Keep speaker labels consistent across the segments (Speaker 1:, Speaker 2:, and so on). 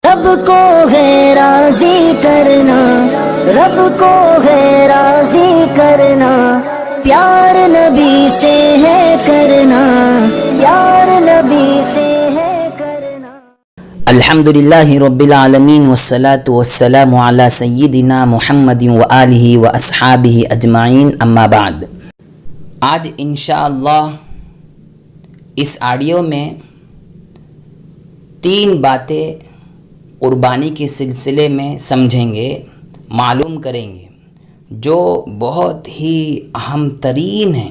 Speaker 1: رب کو ہے راضی کرنا، رب کو ہے راضی کرنا، پیار نبی سے ہے کرنا، پیار نبی سے ہے کرنا۔
Speaker 2: الحمدللہ رب العالمین والصلاة والسلام علی سیدنا محمد وآلہ واصحابہ اجمعین، اما بعد۔ آج انشاءاللہ اس آڈیو میں 3 باتیں قربانی کے سلسلے میں سمجھیں گے، معلوم کریں گے، جو بہت ہی اہم ترین ہیں۔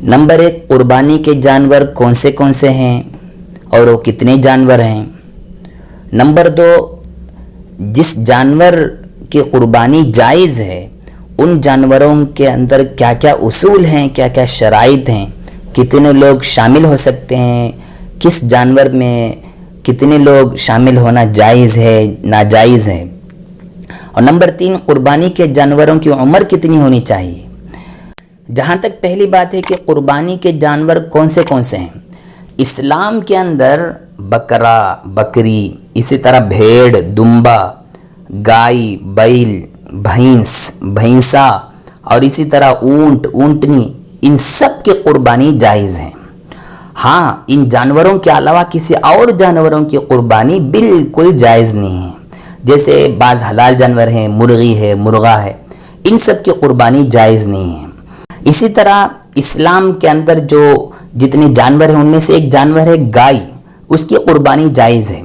Speaker 2: نمبر 1، قربانی کے جانور کون سے ہیں اور وہ کتنے جانور ہیں۔ نمبر 2، جس جانور کی قربانی جائز ہے ان جانوروں کے اندر کیا کیا اصول ہیں، کیا کیا شرائط ہیں، کتنے لوگ شامل ہو سکتے ہیں، کس جانور میں کتنے لوگ شامل ہونا جائز ہے، ناجائز ہے۔ اور نمبر 3، قربانی کے جانوروں کی عمر کتنی ہونی چاہیے۔ جہاں تک پہلی بات ہے کہ قربانی کے جانور کون سے ہیں، اسلام کے اندر بکرا، بکری، اسی طرح بھیڑ، دمبا، گائے، بیل، بھینسا اور اسی طرح اونٹ، اونٹنی، ان سب کی قربانی جائز ہیں۔ ہاں، ان جانوروں کے علاوہ کسی اور جانوروں کی قربانی بالکل جائز نہیں ہے۔ جیسے بعض حلال جانور ہیں، مرغی ہے، مرغا ہے، ان سب کی قربانی جائز نہیں ہے۔ اسی طرح اسلام کے اندر جو جتنے جانور ہیں ان میں سے ایک جانور ہے گائے، اس کی قربانی جائز ہے۔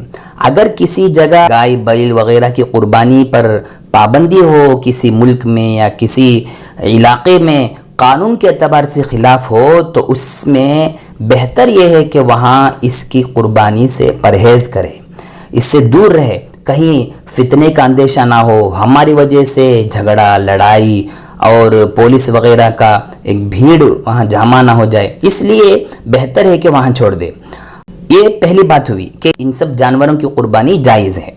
Speaker 2: اگر کسی جگہ گائے، بیل وغیرہ کی قربانی پر پابندی ہو، کسی ملک میں یا کسی علاقے میں قانون کے اعتبار سے خلاف ہو، تو اس میں بہتر یہ ہے کہ وہاں اس کی قربانی سے پرہیز کرے، اس سے دور رہے، کہیں فتنے کا اندیشہ نہ ہو، ہماری وجہ سے جھگڑا، لڑائی اور پولیس وغیرہ کا ایک بھیڑ وہاں جمع نہ ہو جائے، اس لیے بہتر ہے کہ وہاں چھوڑ دے۔ یہ پہلی بات ہوئی کہ ان سب جانوروں کی قربانی جائز ہے۔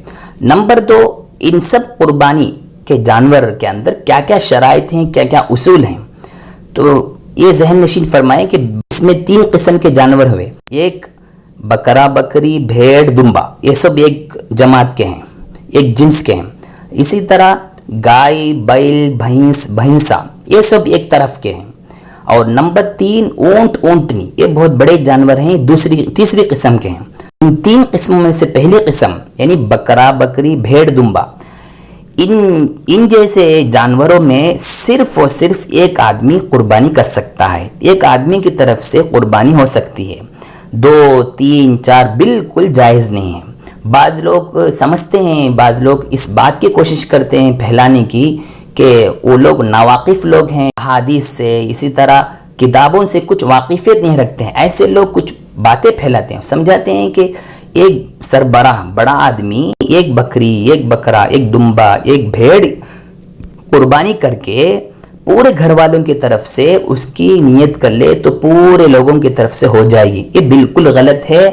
Speaker 2: نمبر 2، ان سب قربانی کے جانور کے اندر کیا کیا شرائط ہیں، کیا کیا اصول ہیں۔ تو یہ ذہن نشین فرمائیں کہ اس میں 3 قسم کے جانور ہوئے، ایک بکرا، بکری، بھیڑ، دمبا، یہ سب ایک جماعت کے ہیں، ایک جنس کے ہیں۔ اسی طرح گائے، بیل، بھینسا، یہ سب ایک طرف کے ہیں۔ اور نمبر 3، اونٹ، اونٹنی، یہ بہت بڑے جانور ہیں، تیسری قسم کے ہیں۔ ان 3 قسموں میں سے پہلی قسم یعنی بکرا، بکری، بھیڑ، دمبا، ان جیسے جانوروں میں صرف اور صرف ایک آدمی قربانی کر سکتا ہے، ایک آدمی کی طرف سے قربانی ہو سکتی ہے۔ 2، 3، 4 بالکل جائز نہیں ہے۔ بعض لوگ سمجھتے ہیں، بعض لوگ اس بات کی کوشش کرتے ہیں پھیلانے کی کہ وہ لوگ ناواقف لوگ ہیں، حدیث سے، اسی طرح کتابوں سے کچھ واقفیت نہیں رکھتے ہیں۔ ایسے لوگ کچھ باتیں پھیلاتے ہیں، سمجھاتے ہیں کہ ایک سربراہ بڑا آدمی ایک بکری، ایک بکرا، ایک دمبا، ایک بھیڑ قربانی کر کے پورے گھر والوں کی طرف سے اس کی نیت کر لے تو پورے لوگوں کی طرف سے ہو جائے گی۔ یہ بالکل غلط ہے،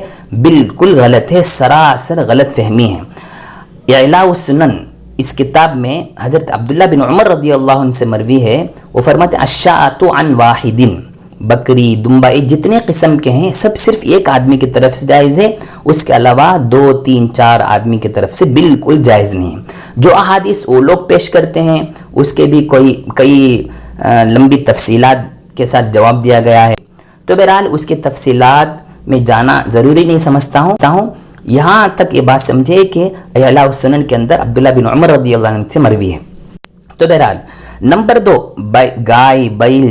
Speaker 2: بالکل غلط ہے، سراسر غلط فہمی ہے۔ اعلاء السنن اس کتاب میں حضرت عبداللہ بن عمر رضی اللہ عنہ سے مروی ہے، وہ فرماتے ہیں الشاۃ عن واحد، بکری، دمبا، یہ جتنے قسم کے ہیں سب صرف ایک آدمی کی طرف سے جائز ہے، اس کے علاوہ 2، 3، 4 آدمی کی طرف سے بالکل جائز نہیں ہے۔ جو احادیث وہ لوگ پیش کرتے ہیں اس کے بھی کئی لمبی تفصیلات کے ساتھ جواب دیا گیا ہے، تو بہرحال اس کی تفصیلات میں جانا ضروری نہیں سمجھتا ہوں۔ یہاں تک یہ بات سمجھے کہ اعلاء السنن کے اندر عبداللہ بن عمر رضی اللہ عنہ سے مروی ہے۔ تو بہرحال نمبر 2، گائے، بیل،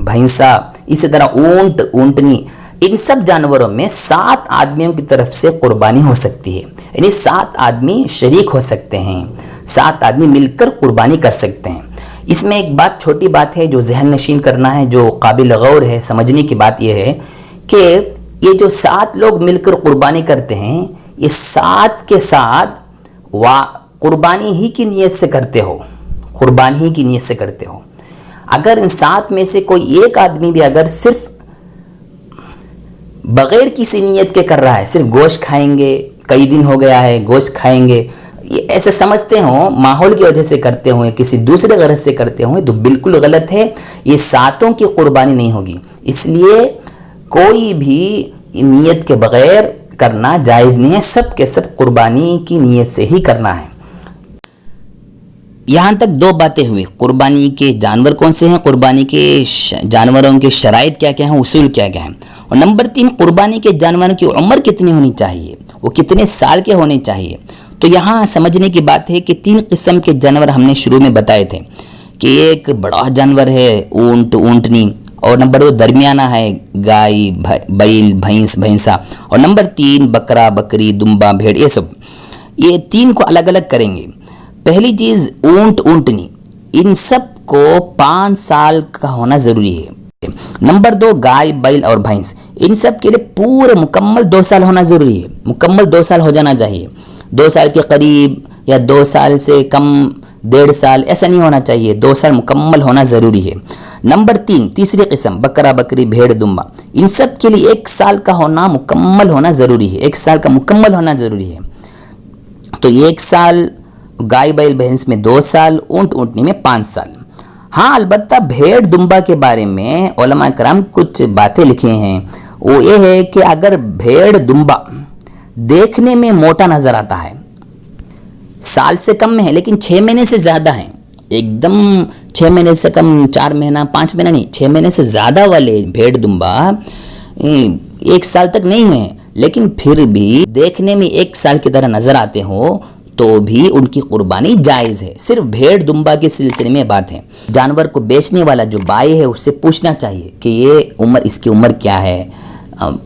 Speaker 2: بھینسا، اسی طرح اونٹ، اونٹنی، ان سب جانوروں میں 7 آدمیوں کی طرف سے قربانی ہو سکتی ہے، یعنی 7 آدمی شریک ہو سکتے ہیں، 7 آدمی مل کر قربانی کر سکتے ہیں۔ اس میں ایک بات، چھوٹی بات ہے جو ذہن نشین کرنا ہے، جو قابل غور ہے، سمجھنے کی بات یہ ہے کہ یہ جو 7 لوگ مل کر قربانی کرتے ہیں، یہ 7 کے ساتھ قربانی ہی کی نیت سے کرتے ہو، قربانی ہی کی نیت سے کرتے ہو۔ اگر ان 7 میں سے کوئی ایک آدمی بھی اگر صرف بغیر کسی نیت کے کر رہا ہے، صرف گوشت کھائیں گے، کئی دن ہو گیا ہے گوشت کھائیں گے، یہ ایسے سمجھتے ہوں، ماحول کی وجہ سے کرتے ہوں، کسی دوسرے غرض سے کرتے ہوں، تو بالکل غلط ہے، یہ 7 کی قربانی نہیں ہوگی۔ اس لیے کوئی بھی نیت کے بغیر کرنا جائز نہیں ہے، سب کے سب قربانی کی نیت سے ہی کرنا ہے۔ یہاں تک دو باتیں ہوئی، قربانی کے جانور کون سے ہیں، قربانی کے جانوروں کے شرائط کیا کیا ہیں، اصول کیا کیا ہیں، اور نمبر 3 قربانی کے جانوروں کی عمر کتنی ہونی چاہیے، وہ کتنے سال کے ہونے چاہیے۔ تو یہاں سمجھنے کی بات ہے کہ 3 قسم کے جانور ہم نے شروع میں بتائے تھے کہ ایک بڑا جانور ہے اونٹ اونٹنی، اور نمبر 2 درمیانہ ہے گائے بیل بھینس بھینسا، اور نمبر 3 بکرا بکری دمبا بھیڑ، یہ سب، یہ 3 کو الگ الگ کریں گے۔ پہلی چیز اونٹ اونٹنی، ان سب کو 5 سال کا ہونا ضروری ہے۔ نمبر 2 گائے بیل اور بھینس، ان سب کے لیے پورے مکمل 2 سال ہونا ضروری ہے، مکمل 2 سال ہو جانا چاہیے، 2 سال کے قریب یا 2 سال سے کم 1.5 سال ایسا نہیں ہونا چاہیے، 2 سال مکمل ہونا ضروری ہے۔ نمبر 3 تیسری قسم بکرا بکری بھیڑ دمبا، ان سب کے لیے 1 سال کا ہونا مکمل ہونا ضروری ہے، 1 سال کا مکمل ہونا ضروری ہے۔ تو 1 سال گائے بیل بھینس میں 2 سال، اونٹ اونٹنی میں 5 سال۔ ہاں البتہ بھیڑ دمبا کے بارے میں علماء کرام کچھ باتیں لکھے ہیں، وہ یہ ہے کہ اگر بھیڑ دمبا دیکھنے میں موٹا نظر آتا ہے، سال سے کم میں ہے لیکن 6 مہینے سے زیادہ ہیں، ایک دم 6 مہینے سے کم 4 مہینہ 5 مہینہ نہیں، 6 مہینے سے زیادہ والے بھیڑ دمبا 1 سال تک نہیں ہیں لیکن پھر بھی دیکھنے میں 1 سال کی طرح نظر آتے ہوں تو بھی ان کی قربانی جائز ہے۔ صرف بھیڑ دمبا کے سلسلے میں بات ہے، جانور کو بیچنے والا جو بائی ہے اس سے پوچھنا چاہیے کہ یہ عمر، اس کی عمر کیا ہے،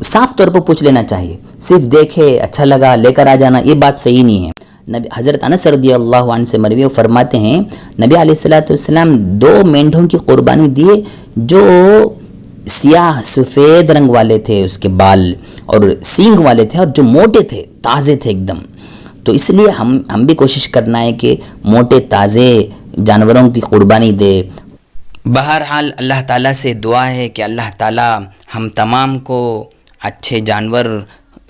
Speaker 2: صاف طور پر پوچھ لینا چاہیے، صرف دیکھے اچھا لگا لے کر آ جانا یہ بات صحیح نہیں ہے۔ حضرت انس رضی اللہ عنہ سے مروی فرماتے ہیں نبی علیہ الصلوۃ والسلام 2 مینڈھوں کی قربانی دیے جو سیاہ سفید رنگ والے تھے، اس کے بال اور سینگ والے تھے، اور جو موٹے تھے تازے تھے ایک دم۔ تو اس لیے ہم بھی کوشش کرنا ہے کہ موٹے تازے جانوروں کی قربانی دے۔ بہرحال اللہ تعالیٰ سے دعا ہے کہ اللہ تعالیٰ ہم تمام کو اچھے جانور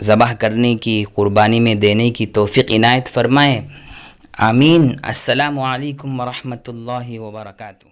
Speaker 2: ذبح کرنے کی، قربانی میں دینے کی توفیق عنایت فرمائے، آمین۔ السلام علیکم ورحمۃ اللہ وبرکاتہ۔